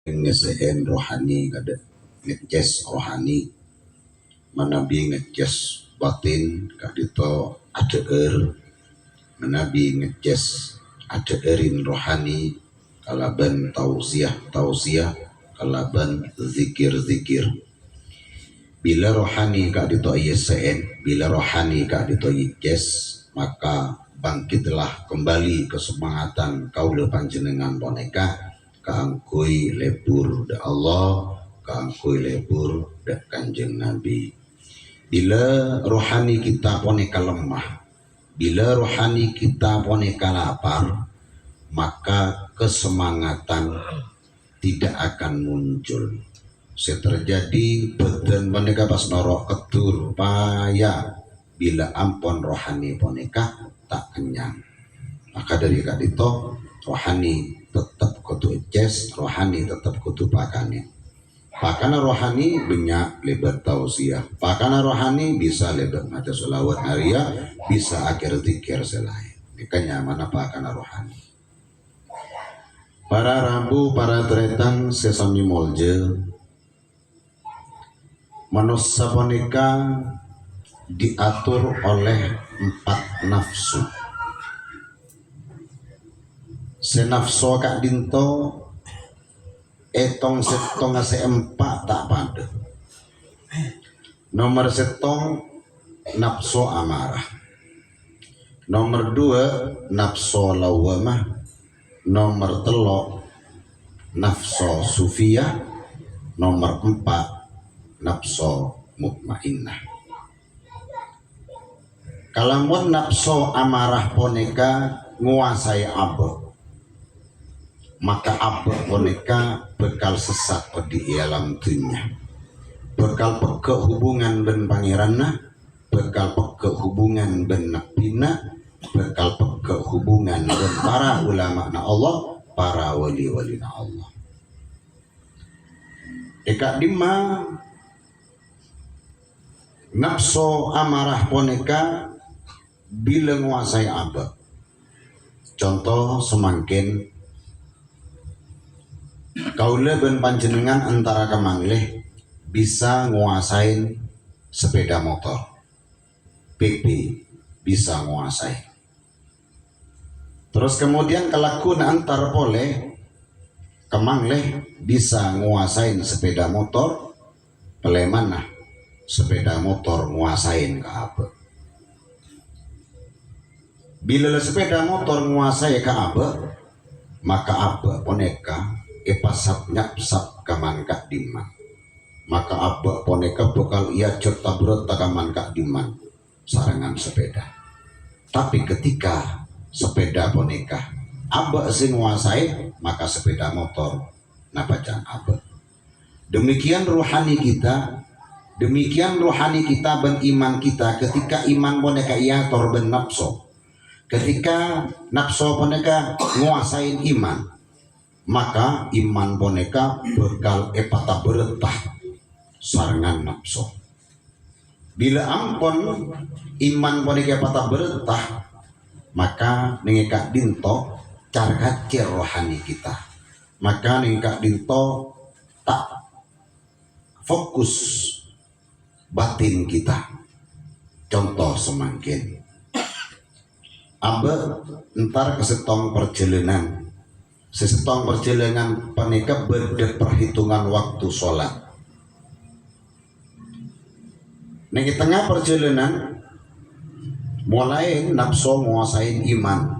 ngesein rohani kada ngeces rohani manabi ngeces batin kadito adeer manabi ngeces adeerin rohani kalaban tausiah kalaban zikir bila rohani kadito yesein bila rohani kadito yeces maka bangkitlah kembali kesemangatan kaula panjenengan boneka kaangkui lebur da Allah, kaangkui lebur da Kanjeng Nabi. Bila rohani kita boneka lemah, bila rohani kita boneka lapar, maka kesemangatan tidak akan muncul. Seterjadi beten boneka pas norok ketur paya bila ampon rohani boneka tak kenyang. Maka dari kadito rohani tetap kutu eces, rohani tetap kutu pakane. Pakana rohani banyak lebar tausiah, pakana rohani bisa lebar maca selawat haria, bisa akhir zikir selain. Makanya mana pakana rohani. Para rambu, para teretang sesami molje, manusia boneka diatur oleh 4 nafsu. Senafso kak dinto etong setong ase 4 tak pada. Nomor setong nafsu amarah. Nomor 2 nafsu lawamah. Nomor 3 nafsu sufiyah. Nomor 4 nafsu mutmainnah. Kalamun nafsu amarah poneka nguasai abad, maka abad boneka bekal sesat di alam dunia, bekal peke hubungan ben pangeranna, bekal peke hubungan ben nabina, bekal peke hubungan ben para ulama na Allah, para wali-wali na Allah. Eka dima nafsu amarah boneka bila nguasai abad. Contoh semangkin kaula ben panjenengan antara kemangleh bisa nguasain sepeda motor, PP bisa nguasai. Terus kemudian kelakun antar pole kemangleh bisa nguasain sepeda motor, pelemana sepeda motor nguasain ke apa. Bila sepeda motor nguasai ke apa, maka apa poneka epasap nyapsap kaman kak diman, maka abah poneka bakal ia cerita berita kaman kak diman sarangan sepeda. Tapi ketika sepeda poneka abah sing nguasai, maka sepeda motor napajan abah. Demikian rohani kita, demikian rohani kita ben iman kita. Ketika iman poneka ia torben nafsu, ketika nafsu poneka nguasain iman, maka iman boneka bekal epata beretah sarangan nafsu. Bila ampun iman boneka epata beretah, maka nengeka dinto carga rohani kita, maka nengeka dinto tak fokus batin kita. Contoh semangkin abe entar kesetong perjalanan, sesetong perjalanan panika berde perhitungan waktu sholat. Di tengah perjalanan mulai nafsu nguasain iman,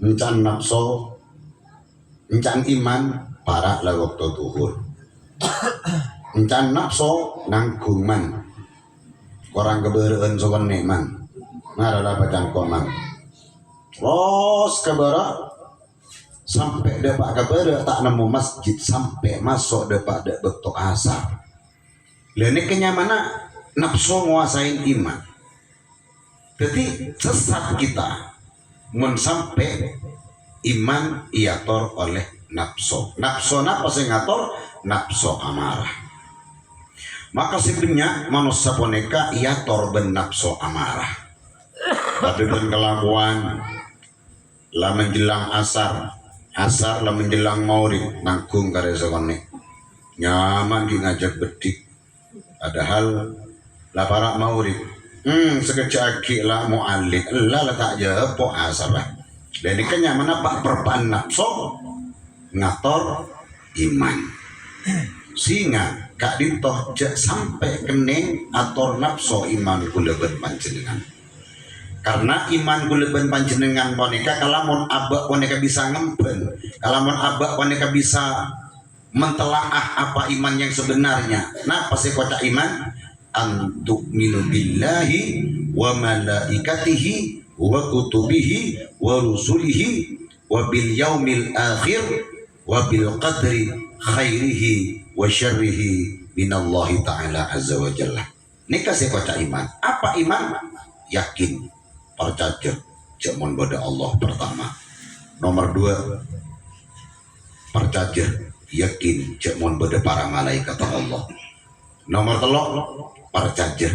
encan nafsu, encan iman para lah waktu duhur, encan nafsu nangkungan orang keberaan sokan neman ngarala bacan komang terus kebara sampai depak kebara tak nemu masjid, sampai masuk depak dek betok asar. Lene kenyamana nafsu nguasain iman. Jadi sesat kita mun sampai iman iator oleh nafsu. Nafsu napa sing ngatur? Nafsu amarah. Maka sebenarnya manusia boneka iator ben nafsu amarah. Tapi ben kelakuan lah menjelang asar asar lah menjelang maurib nangkung kare sekone nyaman di ngajak bedik padahal lah para maurib sekejap lagi lah mu'alik lah tak jepo asar lah dan ini kan nyaman apa perpaan nafsu ngator iman sehingga kak dintoh jak sampai kening ator nafsu iman kuleben panjenengan karena iman kuleben panjenengan boneka kalamun abak boneka bisa ngempen kalamun abak boneka bisa mentelaah apa iman yang sebenarnya nah pasti kota iman antu'minu billahi wa malaikatihi wa kutubihi wa rusulihi wa bil yaumil akhir wa bil qadri khairihi wa syarrihi minallahi ta'ala azza wa jalla. Ini kasih kota iman. Apa iman? Yakin, percaya, jaman pada Allah pertama. Nomor 2, percaya, yakin, jaman pada para malaikat Allah. Nomor 3, percaya,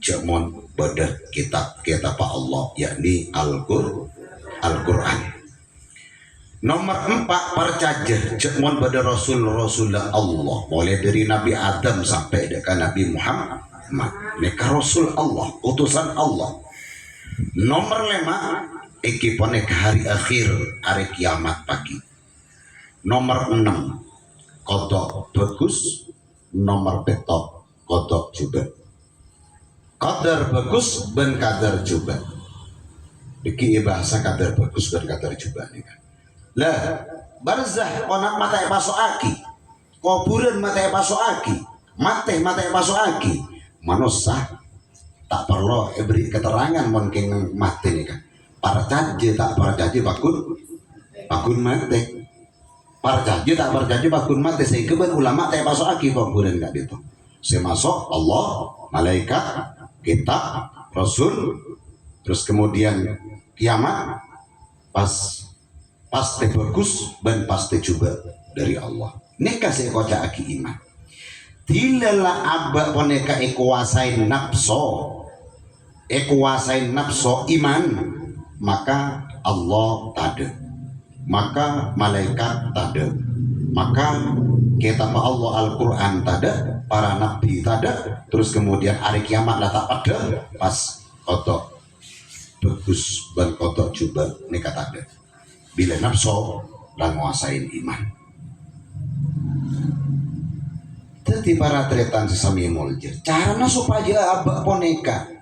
jaman pada kitab Allah, yakni Al-Quran. Nomor 4, percaya jaman pada Rasulullah Allah, mulai dari Nabi Adam sampai dekat Nabi Muhammad. Mereka Rasul Allah, utusan Allah. Nomor 5, iki ponek hari akhir, hari kiamat pagi. Nomor 6, kodok bagus. Nomor 7, kodok juga. Kadar bagus ben kadar juga. Iki bahasa kadar bagus ben kadar juga nih kan. Lah barzah onak mata pasok aki, kuburan mata pasok aki, mate pasok aki. Manusia tak perlu beri keterangan mungkin mati nih kan. Percaya tak percaya bakun mati. Percaya tak percaya bakun mati. Sehingga ben ulama tak pasok aki kuburan gak gitu. Semasuk Allah, malaikat, kitab, Rasul, terus kemudian kiamat pasti bagus dan pasti juga dari Allah. Ini kasih kocak aki iman. Tilalah abak boneka ekuasain nafsu iman, maka Allah tade, maka malaikat tade, maka kitab Allah Al-Quran tade, para nabi tade, terus kemudian hari kiamat lah tak ada, pas kotok bagus dan kotok juga nikah tade. Bila nafsu dan menguasain iman. Jadi para tretan sesami muljer. Caranya supaya abak boneka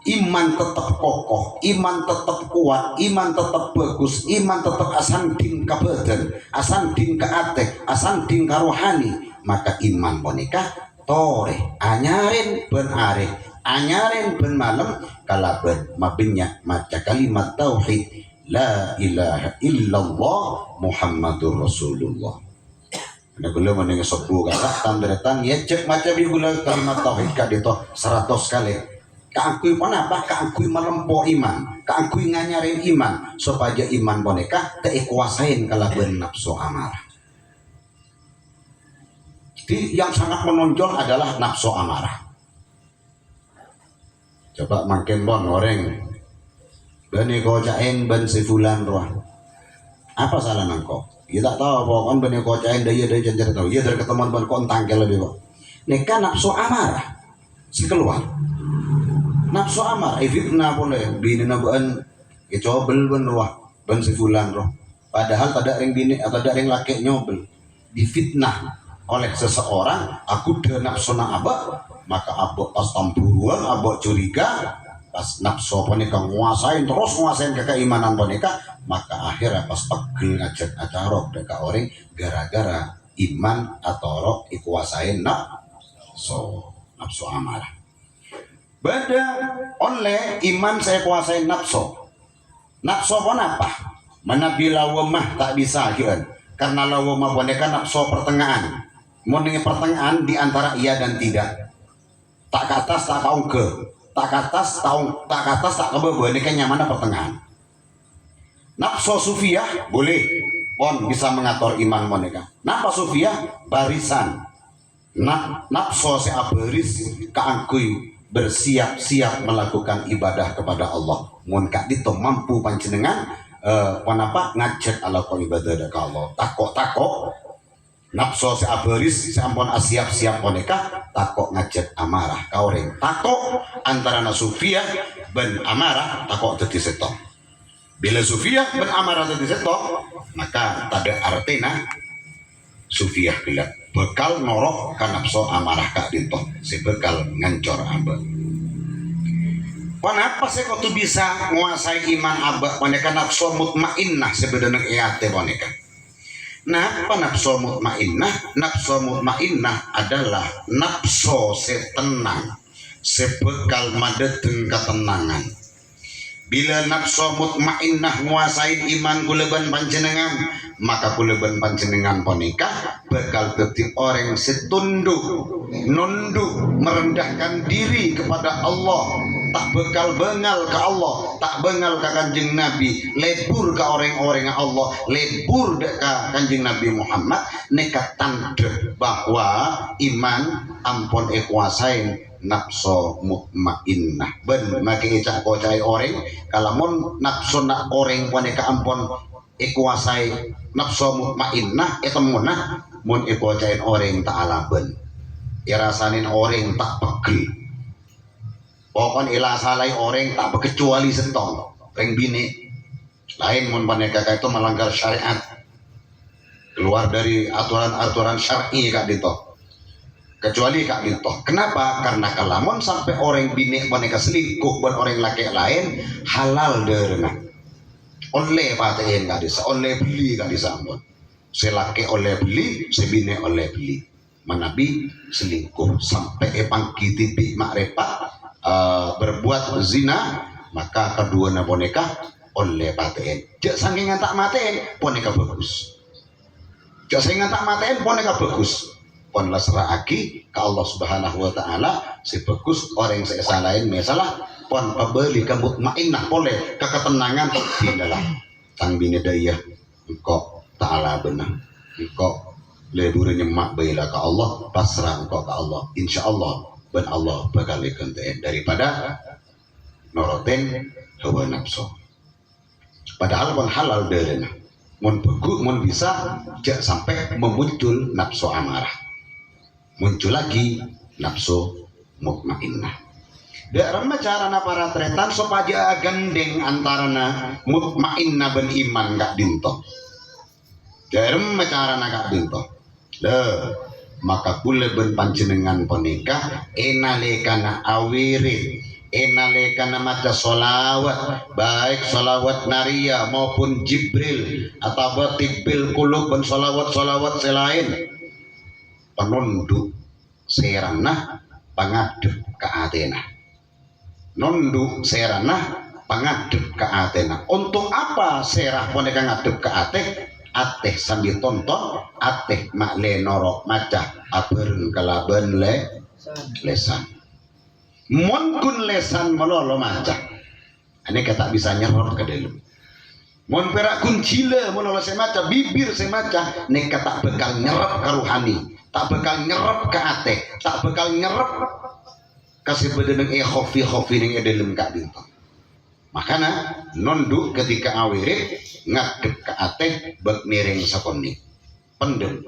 iman tetap kokoh, iman tetap kuat, iman tetap bagus, iman tetap asan din ke badan, asan din ke ate, asan din ke rohani. Maka iman boneka tore anyarin ben are, anyarin ben malam kalaben mabenya maca kalimat tauhid la ilaha illallah Muhammadur Rasulullah. Ada gula mendengar sebuah kata tanderetan ya cek macam dia gula kalimat tauhid kak itu 100 kali. Keangkui apa? Keangkui melempo iman, keangkui nganyarin iman supaya iman boneka teikuasain kalaben nafsu amarah. Jadi yang sangat menonjol adalah nafsu amarah. Coba makin bon goreng, bani kocain ban sebulan roh. Apa salah nangko? Dia tak tahu pokoknya bani kocain dia jangan tahu. Dia dari ketemuan ban kontang kalau dia. Neka nafsu amarah si keluar. Nafsu amarah, fitnah boleh bini nabuan kecobel ban roh ban sebulan roh. Padahal tak ada ring bini atau ada ring laki nyobel. Difitnah oleh seseorang, aku de nafsu na abak, maka abak pas tamburuan, abak curiga, pas nafsu boneka nguasain terus nguasain keimanan boneka, maka akhirnya pas pegel ngajak acarok deka orang gara-gara iman atau roh ikuasain nafsu amarah. Beda oleh iman saya kuasain nafsu. Nafsu pun apa? Menabila wemah tak bisa kian, karena lawemah boneka nafsu pertengahan. Mendengar pertengahan di antara iya dan tidak. Tak ke atas, tak kau ke. Tak ke atas, tak ke bawah. Ini kan nyaman pertengahan. Nafsu sufiyah boleh. Pon bisa mengatur iman mereka. Nafsu sufiyah barisan. Nafsu seabaris keangkui bersiap-siap melakukan ibadah kepada Allah. Mun kak dito mampu panjenengan Kenapa ngajak ala ko ibadah dak Allah takok nafsu si aberis si ampun asiap-siap boneka takok ngajak amarah kaureng takok antara Sufiyah ben amarah takok dadi setok. Bila Sufiyah ben amarah dadi setok maka tada artina Sufiyah gelap bekal norok ka nafsu amarah kak dinto si bekal ngancor abah. Kenapa sih kau tuh bisa menguasai iman abah boneka nafsu mutmainnah sebenarnya iate boneka. Nah, apa nafsu mutmainnah? Nafsu mutmainnah adalah nafsu setenang, sebekal madeteng ketenangan. Bila nafsu mutmainnah nguasain iman kuleban panjenengan, maka kuleban panjenengan ponika bekal dadi orang setunduk, nunduk, merendahkan diri kepada Allah. Tak bekal bengal ke Allah, tak bengal ke kanjeng Nabi, lebur ke orang-orang Allah, lebur ke kanjeng Nabi Muhammad, nekat tandem bahwa iman ampun ekuasain nafsu mutmainnah. Ben make ecak kocai orang, kalau mon nafsu nak orang boneka ampun ekuasai nafsu mutmainnah, etemunah mon ekuasain orang tak ala ben, irasanin orang tak pegel. Pokon ilah salai orang tak berkecuali setong reng bini lain mun paneka itu melanggar syariat keluar dari aturan-aturan syar'i kak dito kecuali kak dito. Kenapa? Karena kalamun sampai orang bini paneka selingkuh dan orang laki lain halal derena oleh paten kak disa oleh beli kak disa ampun selaki oleh beli sebine oleh beli manabi selingkuh sampai epang kitipi makrepat berbuat zina maka kedua na boneka oleh paten jak saking tak maten boneka bagus jak saking tak maten boneka bagus pon lasraaki ke Allah Subhanahu wa taala si bagus orang seesa lain masalah pon pembeli ke mutmainnah boleh ke ketenangan di dalam tang bini daya engkau taala benar engkau lebur nyemak baila ke Allah pasrah engkau ke Allah insyaallah ben Allah bakal ikantain daripada noroten hawa nafsu. Padahal pun halal derena. Mun bagus, mun bisa jak sampai memuncul nafsu amarah. Muncul lagi nafsu mutmainnah. Daerah carana para tretan supaya gandeng antarana mutmainnah ben iman gak dinto. Daerah carana gak dinto. Maka pula ben panjenengan ponika enalekana awirid enalekana maca solawat baik solawat naria maupun Jibril atau tibil kulub ben solawat selain penunduk serana pangadep ke Athena nunduk serana pangadep ke Athena. Untuk apa serah ponika ngadep ke Athena? Ateh sambil tonton ateh makle norok maca abeun kalaban lesan mon kun lesan melolo maca ane kata bisa nyerot ke dalam mon perak kun cile melolo saya maca bibir saya maca ne kata bekal nyerap ke ruhani tak bekal nyerap ke ateh tak bekal nyerap kasih bedeneng khofi ning dalam kak bintang. Makanya nunduk ketika awirid ngadep ke ateh bek miring sakoni pendem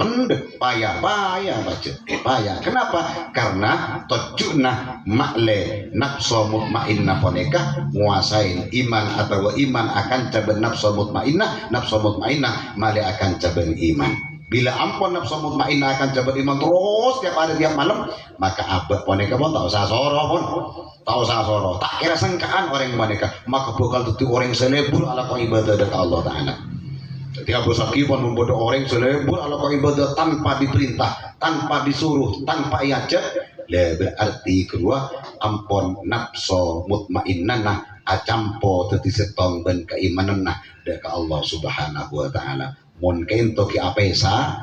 payah baca payah. Kenapa? Karena tojuna makle nafsu mutmainnah poneka nguasain iman atau iman akan caben nafsu mutmainnah male akan caben iman. Bila ampun nafsu mutmainnah akan caben iman terus tiap hari tiap malam maka abad poneka pun tak usah soro pun tak usah soro tak kira sangkaan orang poneka maka bakal tutu orang selebur ala ko ibadah dekat Allah Ta'ala. Jadi Abu Saki pun membodoh orang selebur ala ko ibadah tanpa diperintah tanpa disuruh tanpa iajab berarti kedua ampun nafsu mutmainnah acampo teti setong ben keimananna dekat Allah Subhanahu wa Ta'ala. Mun kento ki apesa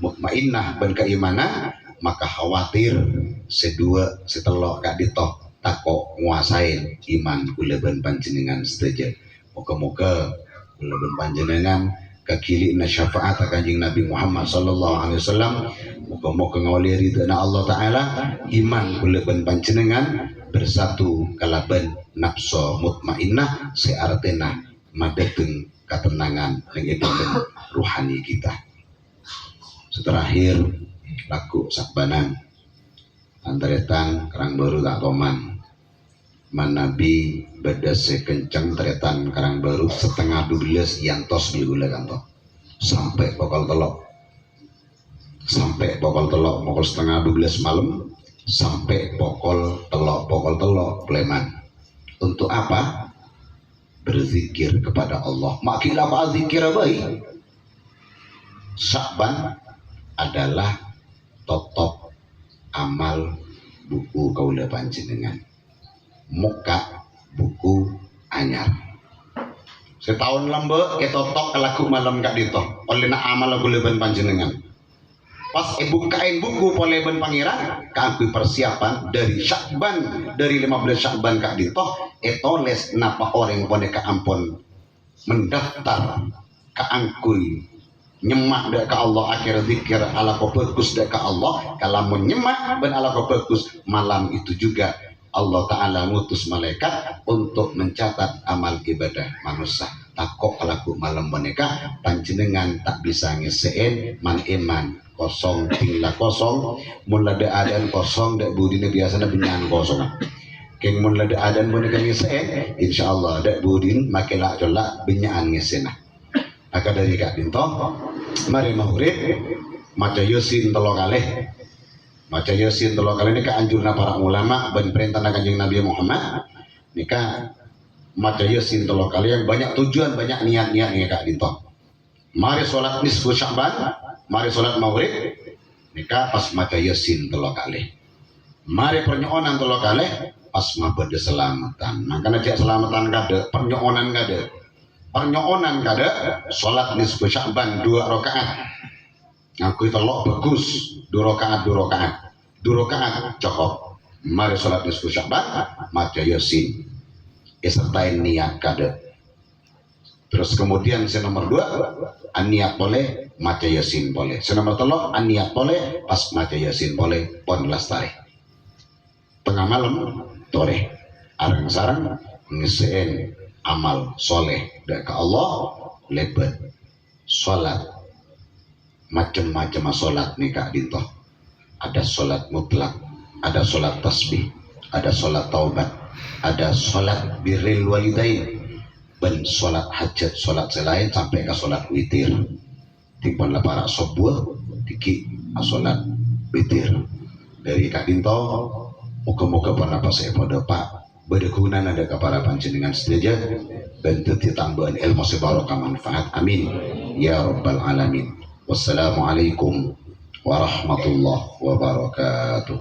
mutmainnah ben keimanan maka khawatir sedua setelok gak ditok tako nguasain iman kuleban panjenengan setuju. Moga-moga kuleban panjenengan kakili na syafaat kanjeng Nabi Muhammad sallallahu alaihi wasallam moga-moga ngawali ridana Allah Ta'ala iman kuleban panjenengan bersatu kalaban nafsu mutmainnah seartena madeteng ketenangan yang ruhani kita. Terakhir laku sakbanan antaretan Karang Baru tak toman manabi beda sekencang teretan Karang Baru setengah 12 yantos gula kanto sampai pokol pokol setengah 12 malam sampai pokol telok pleman. Untuk apa? Berzikir kepada Allah. Makilah apa zikir baik. Syakban adalah totop amal buku kaula panjenengan. Muka buku anyar. Setahun lembe ketotok kelaku malam kak dito. Oleh nak amal kaula panjenengan. Pas bukain buku poleben pangeran kami persiapan dari Syakban, dari 15 Syakban kak dito etoles napa orang boneka ampun mendaftar ke angkui nyemak dek ke Allah akhir zikir ala fokus dek ke Allah. Kalau menyemak ben ala fokus malam itu juga Allah Ta'ala ngutus malaikat untuk mencatat amal ibadah manusia. Takok alaku malam boneka panjenengan tak bisa ngesein man iman kosong tinggal kosong mulai ada kosong dek budine biasanya benyan kosong keng mulai ada boneka ngesein insyaallah dek budin makelak jolak benyan ngesenah. Maka dari kak dinto mari maghrib maca yasin telok kalih ini anjurna para ulama ben perintah kanjeng Nabi Muhammad nika maca yasin telok kalih yang banyak tujuan banyak niat-niat nih kak dinto. Mari sholat nisfu Sya'ban, mari sholat maghrib nika pas maca yasin telok kalih. Mari pernyonan telok kalih pas mabede selamatan. Makanya cek selamatan kade pernyonan kade sholat nisfu Sya'ban 2 rakaat. Ngaku telok bagus 2 rakaat cukup. Mari sholat nisfu Sya'ban maca yasin sertain niat kade. Terus kemudian nomor 2 aniat boleh maca yasin boleh. Nomor 3 aniat boleh pas maca yasin boleh pon lastari. Tengah malam tore arang sarang ngesein amal soleh dari ke Allah lebet sholat macam-macam sholat nih kak dinto. Ada sholat mutlak, ada sholat tasbih, ada sholat taubat, ada sholat birril walidain, dan sholat hajat, sholat selain sampai ke sholat witir. Timpun lah para sebuah tiki sholat witir dari kak dinto. Moga-moga para pasai pada pak berkenan ada kepada panjenengan sedaja dan tambahan ilmu sebarokah manfaat. Amin ya rabbal alamin. Wassalamualaikum warahmatullahi wabarakatuh.